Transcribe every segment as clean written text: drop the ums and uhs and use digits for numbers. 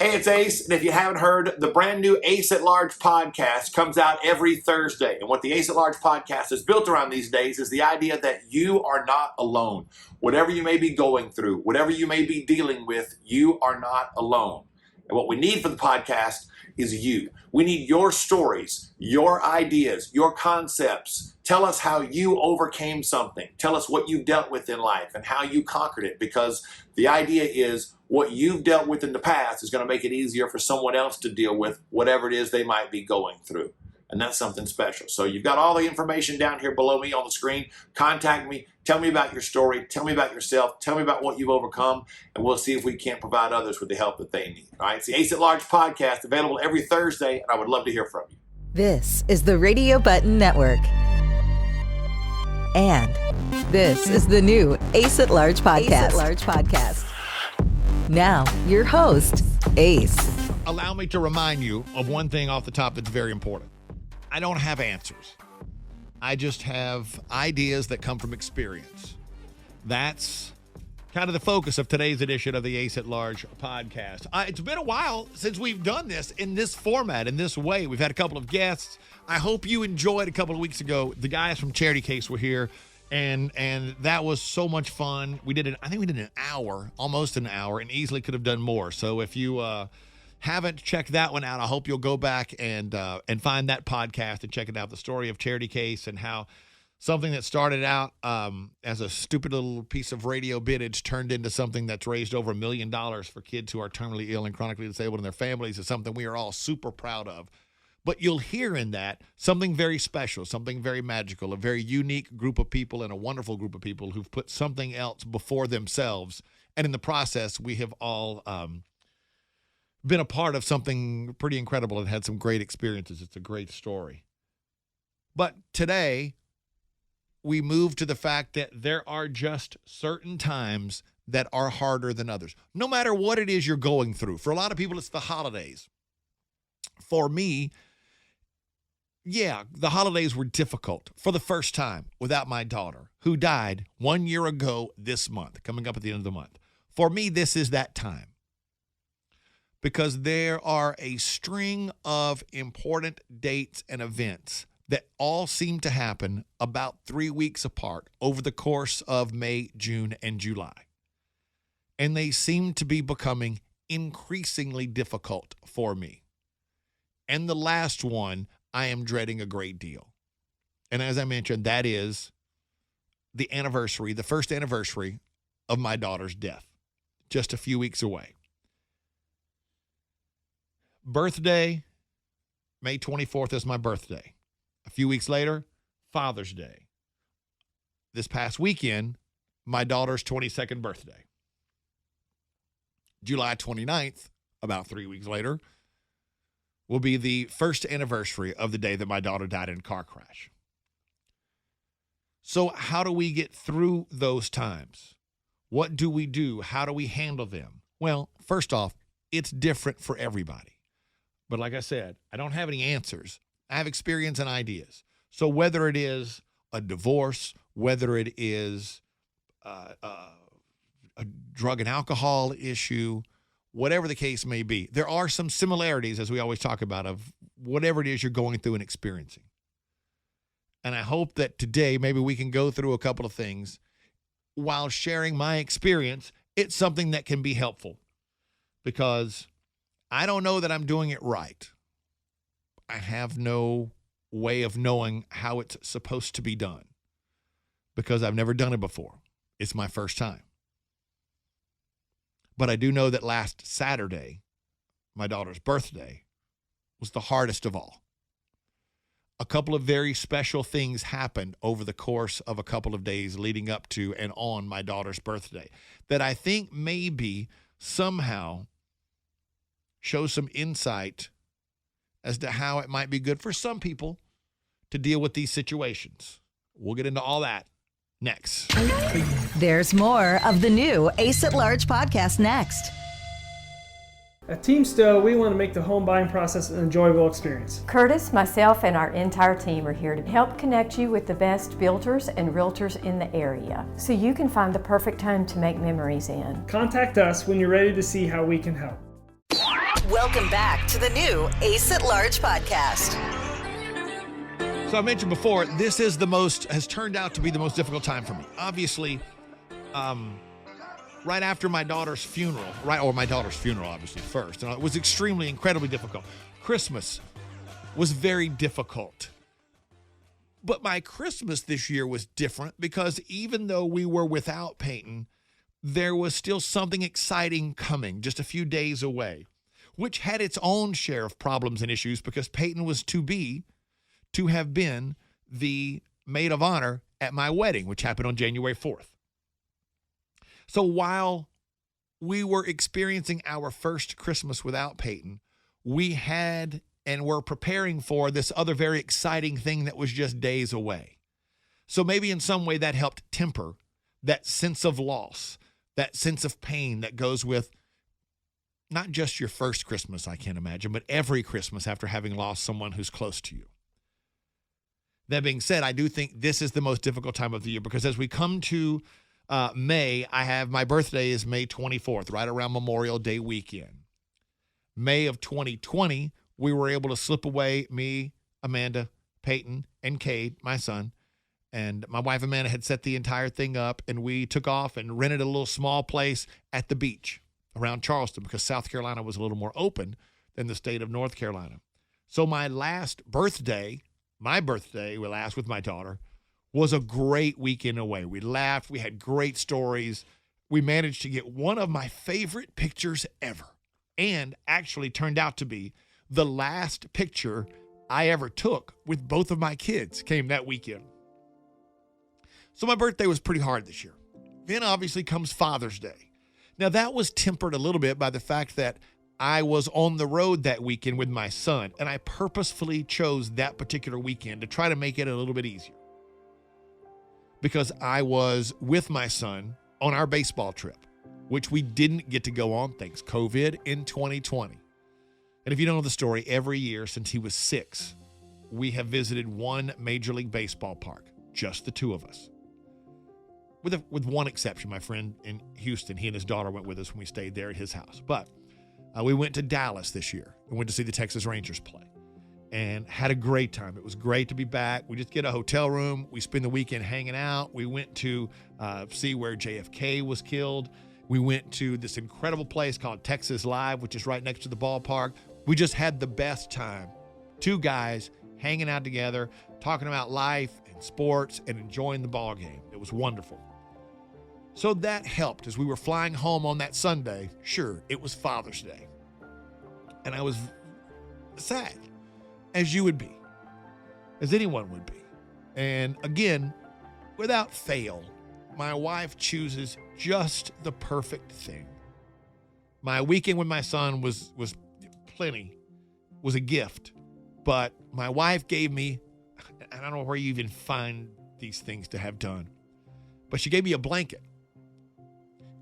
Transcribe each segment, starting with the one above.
Hey, it's Ace, and if you haven't heard, the brand new Ace at Large podcast comes out every Thursday. And what the Ace at Large podcast is built around these days is the idea that you are not alone. Whatever you may be going through, whatever you may be dealing with, you are not alone. And what we need for the podcast is you. We need your stories, your ideas, your concepts. Tell us how you overcame something. Tell us what you dealt with in life and how you conquered it, because the idea is what you've dealt with in the past is going to make it easier for someone else to deal with whatever it is they might be going through. And that's something special. So you've got all the information down here below me on the screen. Contact me. Tell me about your story. Tell me about yourself. Tell me about what you've overcome. And we'll see if we can't provide others with the help that they need. All right. It's the Ace at Large podcast, available every Thursday. And I would love to hear from you. This is the Radio Button Network. And this is the new Ace at Large podcast. Now, your host, Ace. Allow me to remind you of one thing off the top that's very important. I don't have answers. I just have ideas that come from experience. That's kind of the focus of today's edition of the Ace at Large podcast. It's been a while since we've done this in this format, in this way. We've had a couple of guests. I hope you enjoyed a couple of weeks ago. The guys from Charity Case were here. And that was so much fun. I think we did an hour, almost an hour, and easily could have done more. So if you haven't checked that one out, I hope you'll go back and find that podcast and check it out. The story of Charity Case and how something that started out as a stupid little piece of radio bittage turned into something that's raised over $1 million for kids who are terminally ill and chronically disabled and their families is something we are all super proud of. But you'll hear in that something very special, something very magical, a very unique group of people and a wonderful group of people who've put something else before themselves. And in the process, we have all been a part of something pretty incredible and had some great experiences. It's a great story. But today, we move to the fact that there are just certain times that are harder than others. No matter what it is you're going through. For a lot of people, it's the holidays. For me, yeah, the holidays were difficult for the first time without my daughter, who died 1 year ago this month, coming up at the end of the month. For me, this is that time because there are a string of important dates and events that all seem to happen about 3 weeks apart over the course of May, June, and July. And they seem to be becoming increasingly difficult for me. And the last one, I am dreading a great deal. And as I mentioned, that is the first anniversary of my daughter's death, just a few weeks away. Birthday, May 24th is my birthday. A few weeks later, Father's Day. This past weekend, my daughter's 22nd birthday. July 29th, about 3 weeks later, will be the first anniversary of the day that my daughter died in a car crash. So how do we get through those times? What do we do? How do we handle them? Well, first off, it's different for everybody. But like I said, I don't have any answers. I have experience and ideas. So whether it is a divorce, whether it is a drug and alcohol issue, whatever the case may be, there are some similarities, as we always talk about, of whatever it is you're going through and experiencing. And I hope that today maybe we can go through a couple of things while sharing my experience. It's something that can be helpful because I don't know that I'm doing it right. I have no way of knowing how it's supposed to be done because I've never done it before. It's my first time. But I do know that last Saturday, my daughter's birthday, was the hardest of all. A couple of very special things happened over the course of a couple of days leading up to and on my daughter's birthday that I think maybe somehow show some insight as to how it might be good for some people to deal with these situations. We'll get into all that next. There's more of the new Ace at Large podcast next. At Team Stowe, we want to make the home buying process an enjoyable experience. Curtis, myself, and our entire team are here to help connect you with the best builders and realtors in the area so you can find the perfect home to make memories in. Contact us when you're ready to see how we can help. Welcome back to the new Ace at Large podcast. So I mentioned before, has turned out to be the most difficult time for me. Obviously, right after my daughter's funeral, obviously first, and it was incredibly difficult. Christmas was very difficult. But my Christmas this year was different because even though we were without Peyton, there was still something exciting coming just a few days away, which had its own share of problems and issues because Peyton was to have been the maid of honor at my wedding, which happened on January 4th. So while we were experiencing our first Christmas without Peyton, we had and were preparing for this other very exciting thing that was just days away. So maybe in some way that helped temper that sense of loss, that sense of pain that goes with not just your first Christmas, I can't imagine, but every Christmas after having lost someone who's close to you. That being said, I do think this is the most difficult time of the year because as we come to May, my birthday is May 24th, right around Memorial Day weekend. May of 2020, we were able to slip away, me, Amanda, Peyton, and Cade, my son, and my wife Amanda had set the entire thing up, and we took off and rented a little small place at the beach around Charleston because South Carolina was a little more open than the state of North Carolina. So my birthday with my daughter, was a great weekend away. We laughed. We had great stories. We managed to get one of my favorite pictures ever, and actually turned out to be the last picture I ever took with both of my kids came that weekend. So my birthday was pretty hard this year. Then obviously comes Father's Day. Now that was tempered a little bit by the fact that I was on the road that weekend with my son, and I purposefully chose that particular weekend to try to make it a little bit easier because I was with my son on our baseball trip, which we didn't get to go on thanks COVID in 2020. And if you don't know the story, every year since he was 6, we have visited one Major League Baseball park, just the two of us. With one exception, my friend in Houston, he and his daughter went with us when we stayed there at his house. But we went to Dallas this year and went to see the Texas Rangers play and had a great time. It was great to be back. We just get a hotel room. We spend the weekend hanging out. We went to see where JFK was killed. We went to this incredible place called Texas Live, which is right next to the ballpark. We just had the best time. Two guys hanging out together, talking about life and sports and enjoying the ball game. It was wonderful. So that helped as we were flying home on that Sunday. Sure, it was Father's Day. And I was sad, as you would be, as anyone would be. And again, without fail, my wife chooses just the perfect thing. My weekend with my son was a gift. But my wife gave me, I don't know where you even find these things to have done, but she gave me a blanket.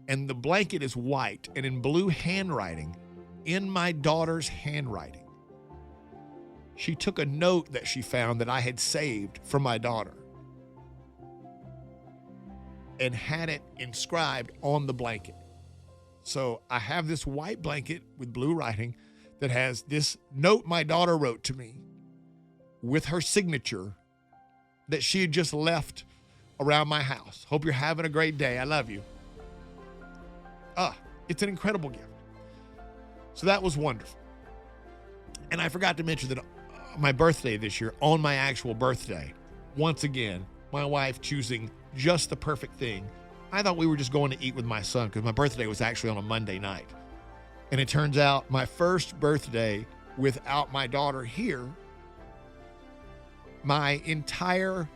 And the blanket is white and in blue handwriting, in my daughter's handwriting. She took a note that she found that I had saved from my daughter and had it inscribed on the blanket. So I have this white blanket with blue writing that has this note my daughter wrote to me with her signature that she had just left around my house. Hope you're having a great day. I love you. It's an incredible gift. So that was wonderful. And I forgot to mention that my birthday this year, on my actual birthday, once again, my wife choosing just the perfect thing. I thought we were just going to eat with my son because my birthday was actually on a Monday night. And it turns out my first birthday without my daughter here, my entire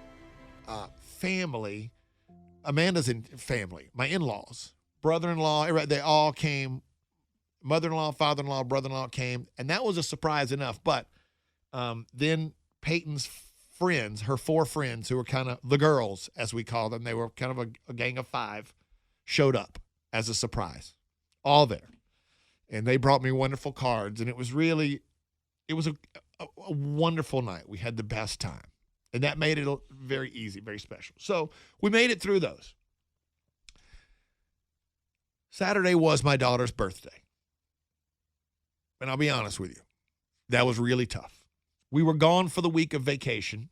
family, Amanda's family, my in-laws, brother-in-law, they all came. Mother-in-law, father-in-law, brother-in-law came. And that was a surprise enough. But then Peyton's friends, her 4 friends, who were kind of the girls, as we call them, they were kind of a gang of 5, showed up as a surprise. All there. And they brought me wonderful cards. And it was a wonderful night. We had the best time. And that made it very easy, very special. So we made it through those. Saturday was my daughter's birthday. And I'll be honest with you, that was really tough. We were gone for the week of vacation.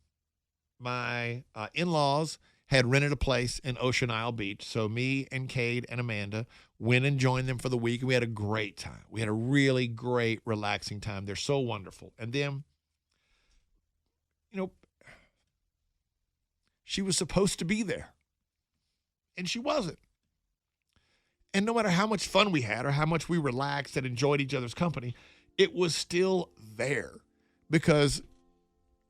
My in-laws had rented a place in Ocean Isle Beach. So me and Cade and Amanda went and joined them for the week. And we had a great time. We had a really great, relaxing time. They're so wonderful. And then, she was supposed to be there. And she wasn't. And no matter how much fun we had or how much we relaxed and enjoyed each other's company, it was still there because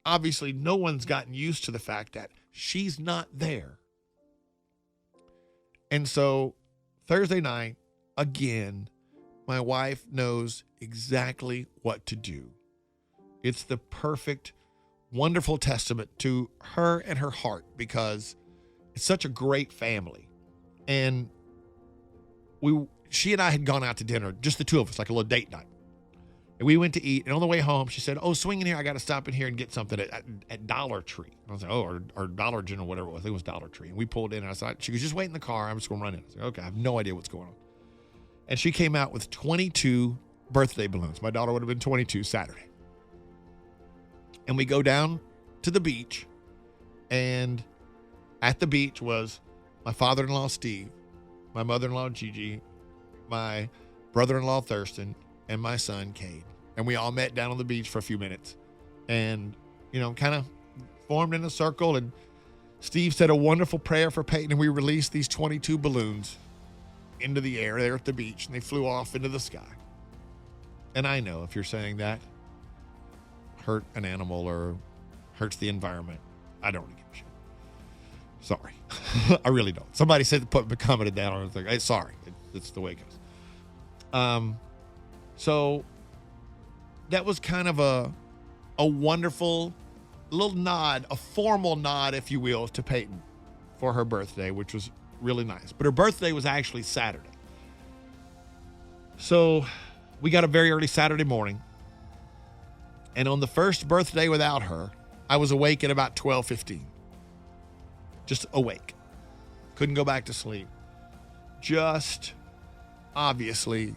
obviously no one's gotten used to the fact that she's not there. And so Thursday night, again, my wife knows exactly what to do. It's the perfect, wonderful testament to her and her heart because it's such a great family. And she and I had gone out to dinner, just the two of us, like a little date night. And we went to eat. And on the way home, she said, "Oh, swing in here. I got to stop in here and get something at Dollar Tree." And I was like, "Oh, or Dollar General, whatever it was. I think it was Dollar Tree." And we pulled in. And I said, "She goes, just wait in the car. I'm just going to run in." I said, "Okay, I have no idea what's going on." And she came out with 22 birthday balloons. My daughter would have been 22 Saturday. And we go down to the beach. And at the beach was my father-in-law, Steve, my mother-in-law, Gigi, my brother-in-law, Thurston, and my son, Cade. And we all met down on the beach for a few minutes and, kind of formed in a circle. And Steve said a wonderful prayer for Peyton. And we released these 22 balloons into the air there at the beach. And they flew off into the sky. And I know if you're saying that hurt an animal or hurts the environment, I don't really give a shit. Sorry. I really don't. Somebody said, commented down on it. Like, hey, sorry. It's the way it goes. So that was kind of a wonderful little nod, a formal nod, if you will, to Peyton for her birthday, which was really nice. But her birthday was actually Saturday. So we got up very early Saturday morning. And on the first birthday without her, I was awake at about 12:15. Just awake. Couldn't go back to sleep. Just obviously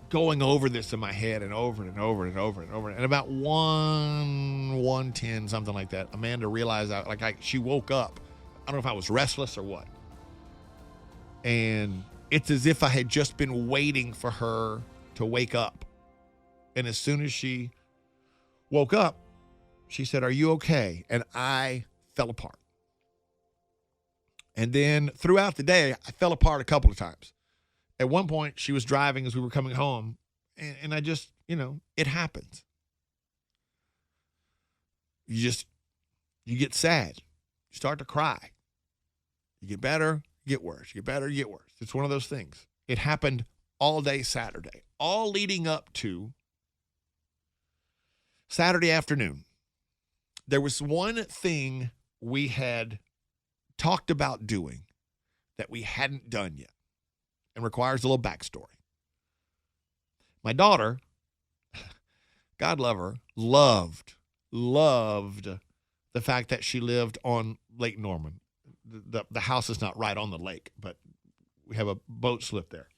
going over this in my head and over and over and over and over. And about 1:10, something like that, Amanda realized she woke up. I don't know if I was restless or what. And it's as if I had just been waiting for her to wake up. And as soon as she woke up, she said, "Are you okay?" And I fell apart. And then throughout the day, I fell apart a couple of times. At one point, she was driving as we were coming home, and I just, it happens. You get sad. You start to cry. You get better, you get worse. You get better, you get worse. It's one of those things. It happened all day Saturday, all leading up to Saturday afternoon. There was one thing we had talked about doing that we hadn't done yet and requires a little backstory. My daughter, God love her, loved the fact that she lived on Lake Norman. The house is not right on the lake, but we have a boat slip there.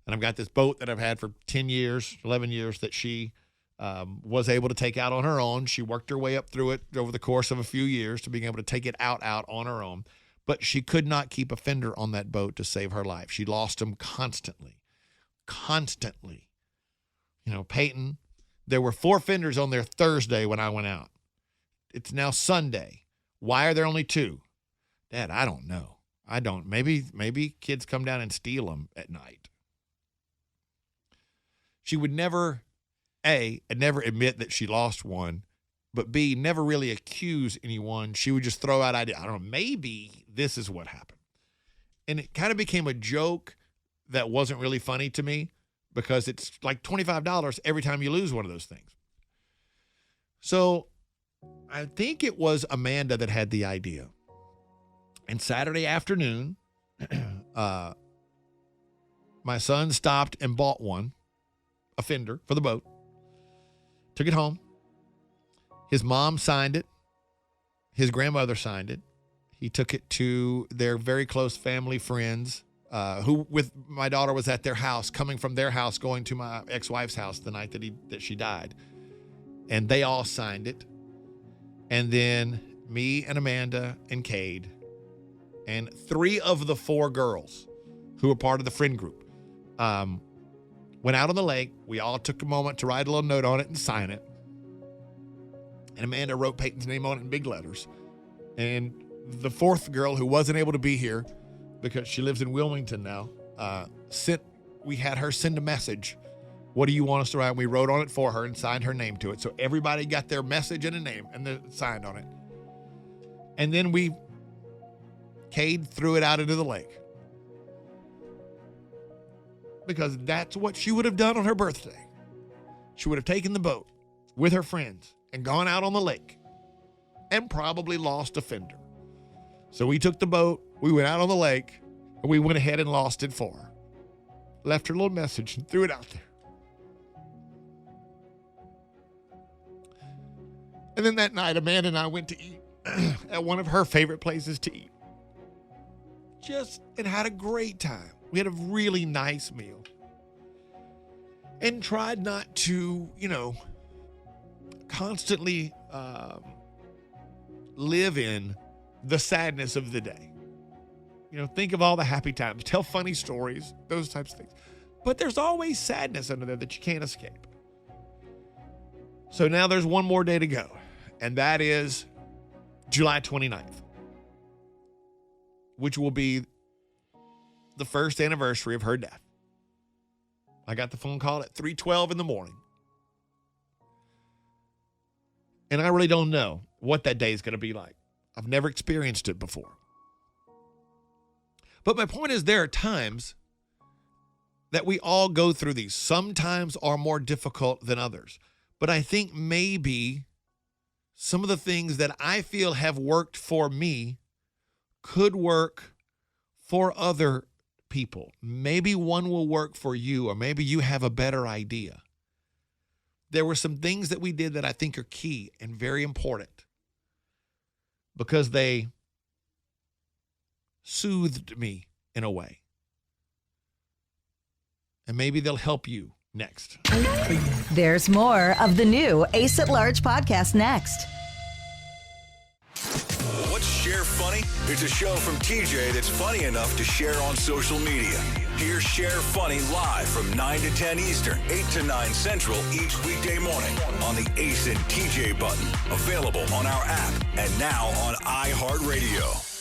And I've got this boat that I've had for 10 years, 11 years that she was able to take out on her own. She worked her way up through it over the course of a few years to being able to take it out on her own. But she could not keep a fender on that boat to save her life. She lost them constantly. Peyton, there were 4 fenders on there Thursday when I went out. It's now Sunday. Why are there only 2? Dad, I don't know. Maybe kids come down and steal them at night. She would never, A, never admit that she lost one, but B, never really accuse anyone. She would just throw out ideas. I don't know, maybe this is what happened. And it kind of became a joke that wasn't really funny to me because it's like $25 every time you lose one of those things. So I think it was Amanda that had the idea. And Saturday afternoon, my son stopped and bought one, a fender for the boat, took it home. His mom signed it. His grandmother signed it. He took it to their very close family friends who with my daughter was at their house, coming from their house, going to my ex-wife's house the night that she died. And they all signed it. And then me and Amanda and Cade and 3 of the 4 girls who were part of the friend group went out on the lake. We all took a moment to write a little note on it and sign it. And Amanda wrote Peyton's name on it in big letters. And the 4th girl, who wasn't able to be here because she lives in Wilmington now, we had her send a message. What do you want us to write? And we wrote on it for her and signed her name to it. So everybody got their message and a name and they signed on it. And then Cade threw it out into the lake. Because that's what she would have done on her birthday. She would have taken the boat with her friends and gone out on the lake and probably lost a fender. So we took the boat, we went out on the lake, and we went ahead and lost it for her. Left her a little message and threw it out there. And then that night, Amanda and I went to eat at one of her favorite places to eat. And had a great time. We had a really nice meal. And tried not to, constantly live in the sadness of the day. Think of all the happy times, tell funny stories, those types of things. But there's always sadness under there that you can't escape. So now there's one more day to go, and that is July 29th, which will be the first anniversary of her death. I got the phone call at 3:12 in the morning. And I really don't know what that day is going to be like. I've never experienced it before. But my point is, there are times that we all go through these. Sometimes are more difficult than others. But I think maybe some of the things that I feel have worked for me could work for other people. Maybe one will work for you, or maybe you have a better idea. There were some things that we did that I think are key and very important because they soothed me in a way. And maybe they'll help you next. There's more of the new Ace at Large podcast next. What's Share Funny? It's a show from TJ that's funny enough to share on social media. Hear Share Funny live from 9 to 10 Eastern, 8 to 9 Central each weekday morning on the Ace and TJ button. Available on our app and now on iHeartRadio.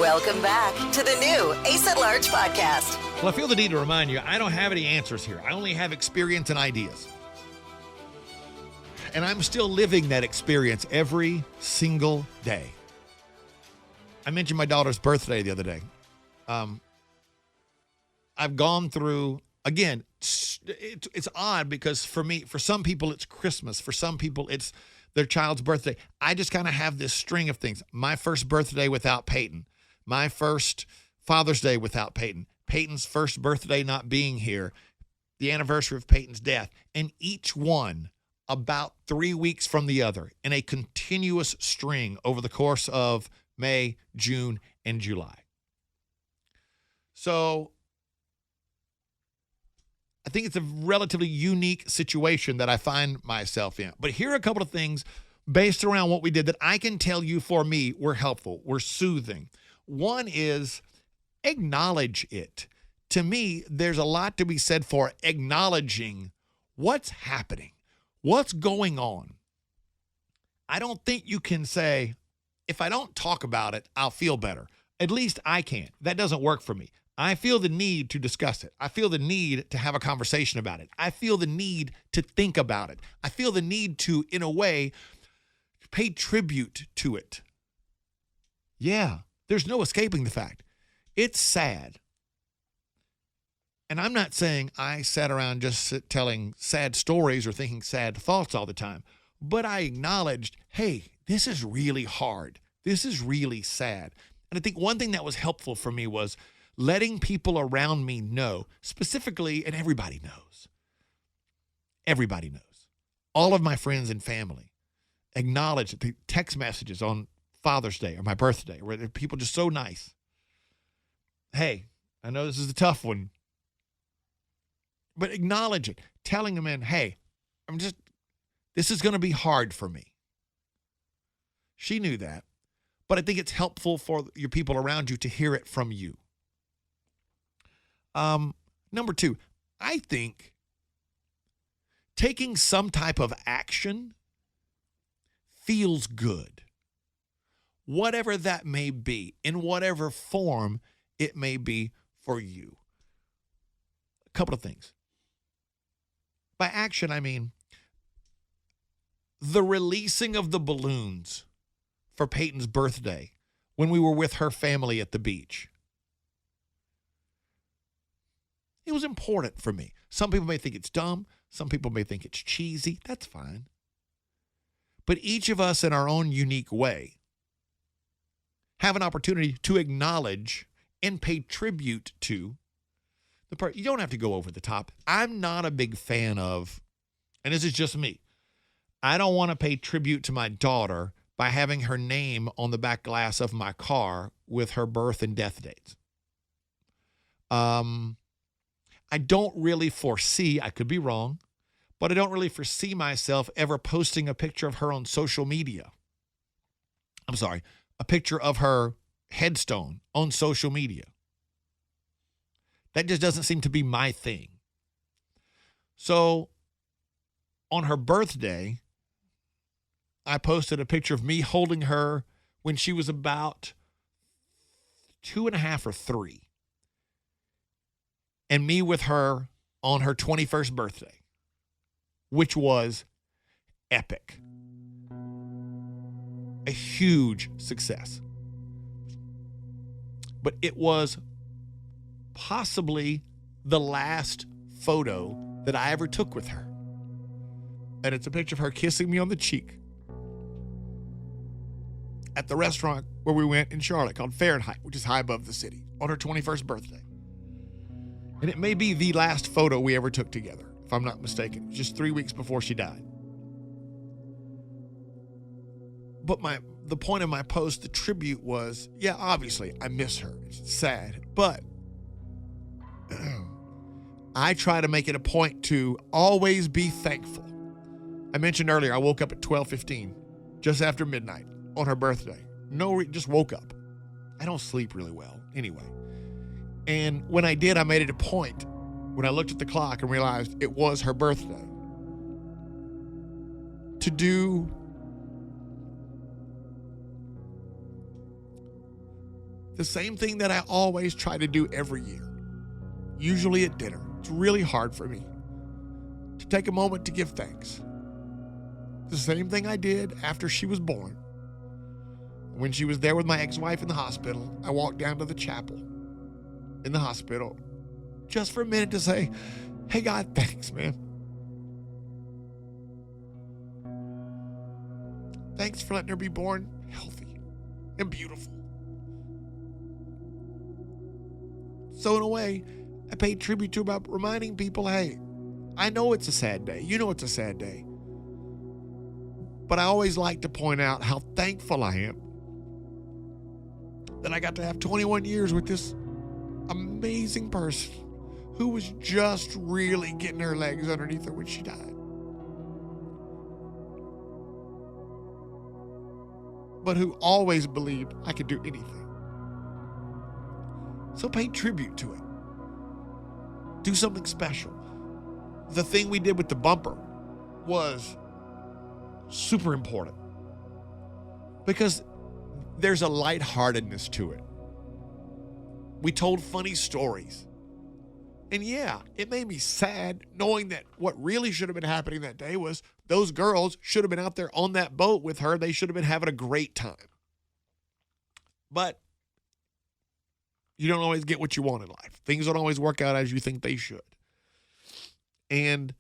Welcome back to the new Ace at Large podcast. Well, I feel the need to remind you, I don't have any answers here. I only have experience and ideas. And I'm still living that experience every single day. I mentioned my daughter's birthday the other day. I've gone through, again, it's odd because for some people it's Christmas. For some people it's their child's birthday. I just kind of have this string of things. My first birthday without Peyton. My first Father's Day without Peyton. Peyton's first birthday not being here. The anniversary of Peyton's death. And each one about 3 weeks from the other in a continuous string over the course of May, June, and July. So I think it's a relatively unique situation that I find myself in. But here are a couple of things based around what we did that I can tell you for me were helpful, were soothing. One is acknowledge it. To me, there's a lot to be said for acknowledging what's happening, what's going on. I don't think you can say, if I don't talk about it, I'll feel better. At least I can't. That doesn't work for me. I feel the need to discuss it. I feel the need to have a conversation about it. I feel the need to think about it. I feel the need to, in a way, pay tribute to it. Yeah, there's no escaping the fact. It's sad. And I'm not saying I sat around just telling sad stories or thinking sad thoughts all the time, but I acknowledged, hey, this is really hard. This is really sad. And I think one thing that was helpful for me was letting people around me know, specifically, and everybody knows. All of my friends and family acknowledge the text messages on Father's Day or my birthday, where people just so nice. Hey, I know this is a tough one, but acknowledge it. Telling them hey, this is going to be hard for me. She knew that, but I think it's helpful for your people around you to hear it from you. Number 2, I think taking some type of action feels good. Whatever that may be, in whatever form it may be for you. A couple of things. By action, I mean the releasing of the balloons for Peyton's birthday when we were with her family at the beach. It was important for me. Some people may think it's dumb. Some people may think it's cheesy. That's fine. But each of us in our own unique way have an opportunity to acknowledge and pay tribute to the part. You don't have to go over the top. I'm not a big fan of, and this is just me, I don't want to pay tribute to my daughter by having her name on the back glass of my car with her birth and death dates. I don't really foresee, I could be wrong, but I don't really foresee myself ever posting a picture of her on social media. I'm sorry, a picture of her headstone on social media. That just doesn't seem to be my thing. So on her birthday, I posted a picture of me holding her when she was about 2.5 or 3. And me with her on her 21st birthday, which was epic. A huge success. But it was possibly the last photo that I ever took with her. And it's a picture of her kissing me on the cheek at the restaurant where we went in Charlotte called Fahrenheit, which is high above the city, on her 21st birthday. And it may be the last photo we ever took together, if I'm not mistaken. It was just 3 weeks before she died. But the point of my post, the tribute was, yeah, obviously, I miss her. It's sad. But I try to make it a point to always be thankful. I mentioned earlier, I woke up at 12:15, just after midnight, on her birthday. Just woke up. I don't sleep really well anyway. And when I did, I made it a point when I looked at the clock and realized it was her birthday to do the same thing that I always try to do every year, usually at dinner. It's really hard for me to take a moment to give thanks. The same thing I did after she was born. When she was there with my ex-wife in the hospital, I walked down to the chapel in the hospital just for a minute to say, hey, God, thanks, man. Thanks for letting her be born healthy and beautiful. So in a way, I paid tribute to her by reminding people, hey, I know it's a sad day. You know it's a sad day. But I always like to point out how thankful I am that I got to have 21 years with this amazing person who was just really getting her legs underneath her when she died. But who always believed I could do anything. So pay tribute to it. Do something special. The thing we did with the bumper was super important because there's a lightheartedness to it. We told funny stories. And yeah, it made me sad knowing that what really should have been happening that day was those girls should have been out there on that boat with her. They should have been having a great time. But you don't always get what you want in life. Things don't always work out as you think they should. And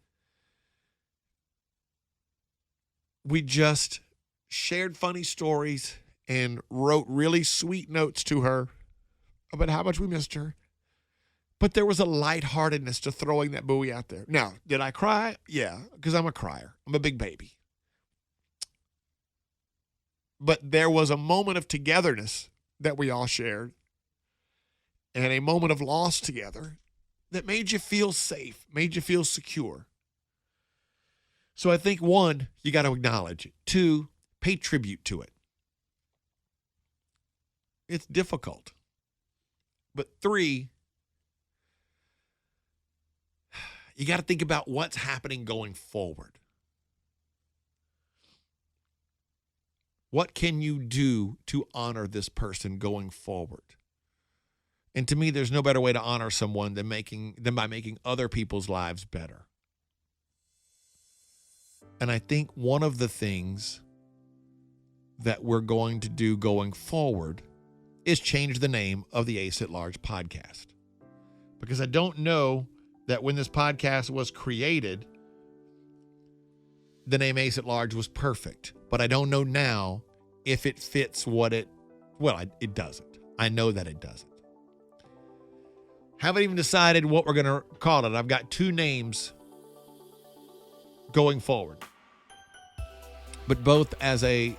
we just shared funny stories and wrote really sweet notes to her about how much we missed her. But there was a lightheartedness to throwing that buoy out there. Now, did I cry? Yeah, because I'm a crier. I'm a big baby. but there was a moment of togetherness that we all shared and a moment of loss together that made you feel safe, made you feel secure. So I think, one, you got to acknowledge it. Two, pay tribute to it. It's difficult. But three, you got to think about what's happening going forward. What can you do to honor this person going forward? And to me, there's no better way to honor someone than by making other people's lives better. And I think one of the things that we're going to do going forward is change the name of the Ace at Large podcast. Because I don't know that when this podcast was created, the name Ace at Large was perfect. But I don't know now if it fits it doesn't. I know that it doesn't. Haven't even decided what we're going to call it. I've got two names going forward, but both as a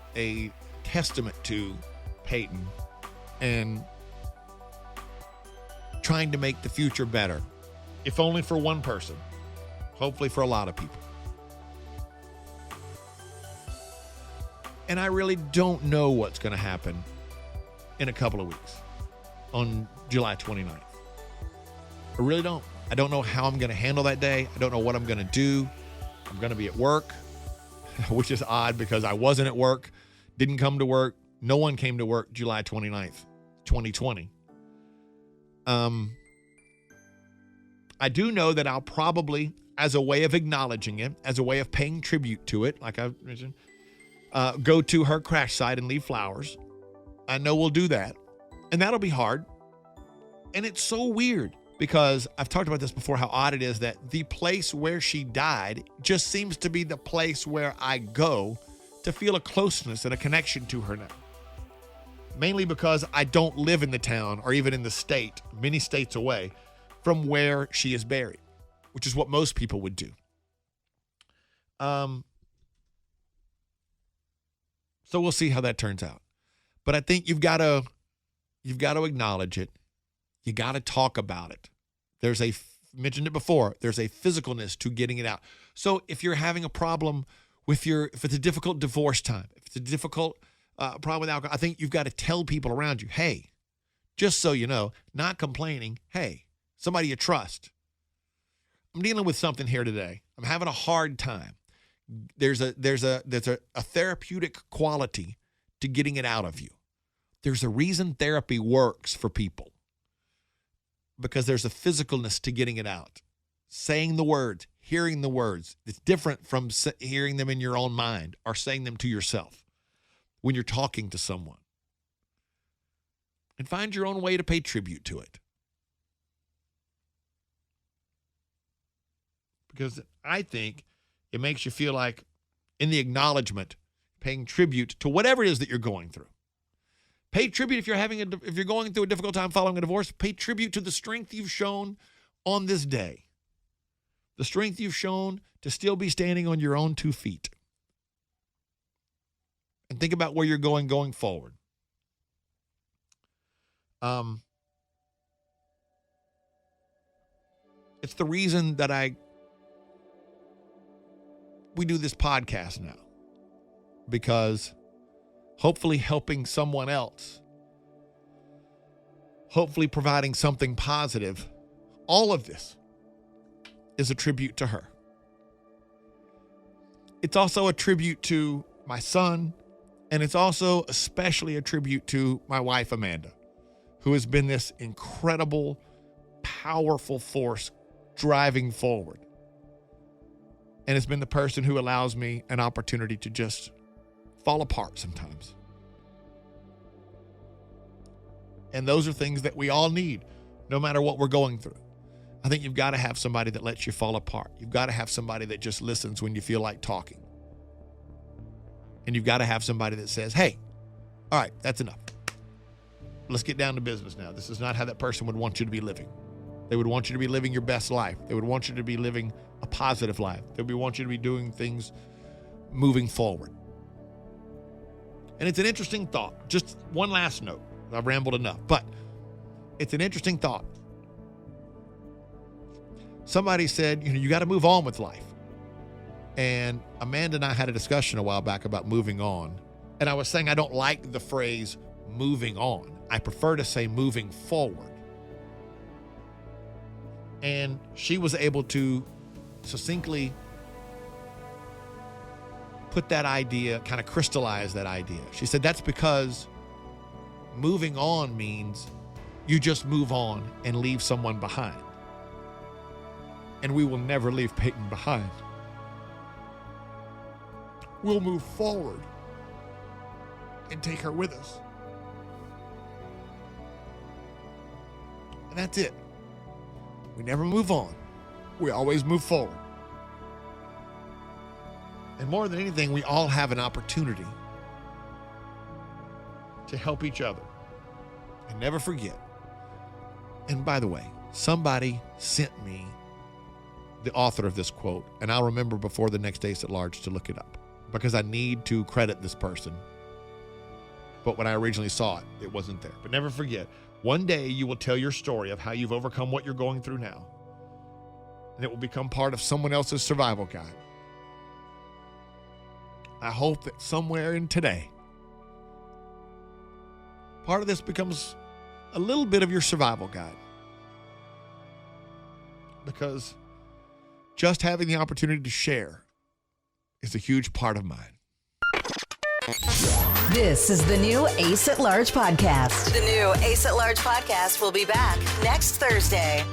testament to Peyton and trying to make the future better, if only for one person, hopefully for a lot of people. And I really don't know what's going to happen in a couple of weeks on July 29th. I really don't. I don't know how I'm going to handle that day. I don't know what I'm going to do. I'm going to be at work, which is odd because I wasn't at work, didn't come to work. No one came to work July 29th, 2020. I do know that I'll probably, as a way of acknowledging it, as a way of paying tribute to it, like I mentioned, go to her crash site and leave flowers. I know we'll do that. And that'll be hard. And it's so weird because I've talked about this before, how odd it is that the place where she died just seems to be the place where I go to feel a closeness and a connection to her now. Mainly because I don't live in the town or even in the state, many states away from where she is buried, which is what most people would do. So we'll see how that turns out. But I think you've got to acknowledge it. You got to talk about it. Mentioned it before, there's a physicalness to getting it out. So if you're having a problem if it's a difficult divorce time, if it's a difficult problem with alcohol, I think you've got to tell people around you, hey, just so you know, not complaining, hey, somebody you trust. I'm dealing with something here today. I'm having a hard time. There's a therapeutic quality to getting it out of you. There's a reason therapy works for people. Because there's a physicalness to getting it out. Saying the words, hearing the words. It's different from hearing them in your own mind or saying them to yourself when you're talking to someone. And find your own way to pay tribute to it. Because I think it makes you feel like, in the acknowledgement, paying tribute to whatever it is that you're going through. Pay tribute if you're going through a difficult time following a divorce. Pay tribute to the strength you've shown on this day. The strength you've shown to still be standing on your own 2 feet. And think about where you're going forward. It's the reason that we do this podcast now. Because hopefully helping someone else, hopefully providing something positive, all of this is a tribute to her. It's also a tribute to my son, and it's also especially a tribute to my wife, Amanda, who has been this incredible, powerful force driving forward. And it's been the person who allows me an opportunity to just fall apart sometimes. And those are things that we all need, no matter what we're going through. I think you've got to have somebody that lets you fall apart. You've got to have somebody that just listens when you feel like talking. And you've got to have somebody that says, hey, all right, that's enough. Let's get down to business now. This is not how that person would want you to be living. They would want you to be living your best life. They would want you to be living a positive life. They would want you to be doing things moving forward. And it's an interesting thought. Just one last note. I've rambled enough, but it's an interesting thought. Somebody said, you got to move on with life. And Amanda and I had a discussion a while back about moving on. And I was saying I don't like the phrase moving on. I prefer to say moving forward. And she was able to succinctly put that idea, kind of crystallize that idea. She said that's because moving on means you just move on and leave someone behind. And we will never leave Peyton behind. We'll move forward and take her with us. And that's it. We never move on. We always move forward. And more than anything, we all have an opportunity to help each other. And never forget. And by the way, somebody sent me the author of this quote, and I'll remember before the next Ace at Large to look it up, because I need to credit this person. But when I originally saw it, it wasn't there. But never forget, one day you will tell your story of how you've overcome what you're going through now. And it will become part of someone else's survival guide. I hope that somewhere in today, part of this becomes a little bit of your survival guide. Because just having the opportunity to share is a huge part of mine. This is the new Ace at Large podcast. The new Ace at Large podcast will be back next Thursday.